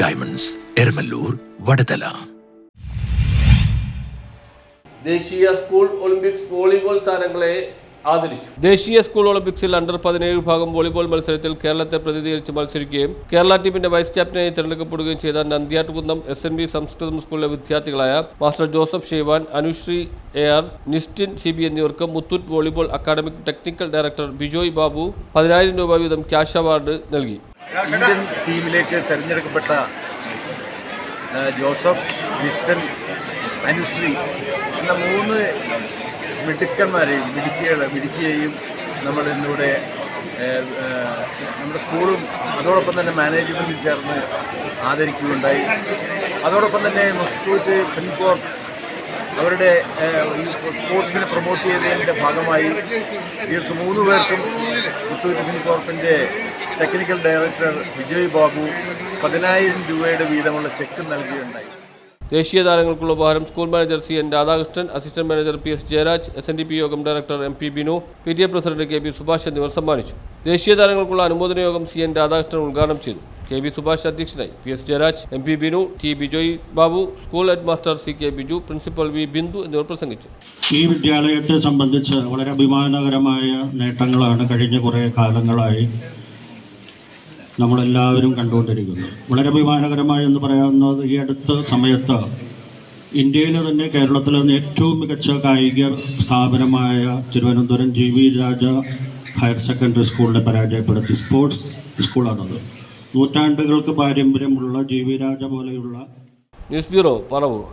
Diamonds, Eramallur, Vadathala. ദേശീയ school Olympics volleyball താരങ്ങളെ ആദരിച്ചു. ദേശീയ സ്കൂൾ ഒളിമ്പിക്സിൽ അണ്ടർ-17 വിഭാഗം വോളിബോൾ മത്സരത്തിൽ കേരളത്തെ പ്രതിനിധീകരിച്ച് മത്സരിക്കുകയും കേരള ടീമിന്റെ വൈസ് ക്യാപ്റ്റനായി തിരഞ്ഞെടുക്കപ്പെടുകയും ചെയ്ത നന്ദ്യാട്ടുകുന്നം SNB സംസ്കൃതം സ്കൂളിലെ വിദ്യാർത്ഥികളായ master Joseph Sheyvan, Anusree AR, Nistin CB എന്നിവർക്ക് Muthoot volleyball academic technical director Bijoy Babu 10,000 രൂപ വീതം ക്യാഷ് അവാർഡ് നൽകി. ഇന്ത്യൻ ടീമിലേക്ക് തിരഞ്ഞെടുക്കപ്പെട്ട ജോസഫ്, നിസ്റ്റിൻ, അനുശ്രീ എന്ന 3 മിടുക്കിയെയും നമ്മൾ ഇന്നിവിടെ നമ്മുടെ സ്കൂളും അതോടൊപ്പം തന്നെ മാനേജ്മെൻറ്റും ചേർന്ന് ആദരിക്കുകയുണ്ടായി. അതോടൊപ്പം തന്നെ മുത്തൂറ്റ് ഫിൻകോർപ്പ് അവരുടെ ഈ സ്പോർട്സിനെ പ്രൊമോട്ട് ചെയ്തതിൻ്റെ ഭാഗമായി ഇവർക്ക് 3 പേർക്കും മുത്തൂറ്റ് ഫിൻകോർപ്പിൻ്റെ ടെക്നിക്കൽ ഡയറക്ടർ വിജയ് ബാബു 10,000 രൂപയുടെ വീതമുള്ള ചെക്ക് നൽകുകയുണ്ടായി. ദേശീയ താരങ്ങൾക്കുള്ള ഉപഹാരം school manager CN Radhakrishnan, assistant manager PS Jayaraj, SNDP യോഗം director MP Binu, PTA president KB Subhash എന്നിവർ സമ്മാനിച്ചു. ദേശീയ താരങ്ങൾക്കുള്ള അനുമോദന യോഗം CN രാധാകൃഷ്ണൻ ഉദ്ഘാടനം ചെയ്തു. KB സുഭാഷ് അധ്യക്ഷനായി. PS Jayaraj, MP Binu, T Bijoy Babu, school head master CK Biju, principal V Bindu എന്നിവർ പ്രസംഗിച്ചു. ഈ വിദ്യാലയത്തെ സംബന്ധിച്ച് വളരെ അഭിമാനകരമായ നേട്ടങ്ങളാണ് കഴിഞ്ഞ കുറേ കാലങ്ങളായി നമ്മളെല്ലാവരും കണ്ടുകൊണ്ടിരിക്കുന്നത്. വളരെ അഭിമാനകരമായെന്ന് പറയാവുന്നത് ഈ അടുത്ത സമയത്ത് ഇന്ത്യയിലെ തന്നെ കേരളത്തിലെ ഏറ്റവും മികച്ച കായിക സ്ഥാപനമായ തിരുവനന്തപുരം GV രാജ ഹയർ സെക്കൻഡറി സ്കൂളിനെ പരാജയപ്പെടുത്തി. സ്പോർട്സ് സ്കൂളാണത്. നൂറ്റാണ്ടുകൾക്ക് പാരമ്പര്യമുള്ള GV രാജ പോലെയുള്ള ന്യൂസ് ബ്യൂറോ, പറവൂർ.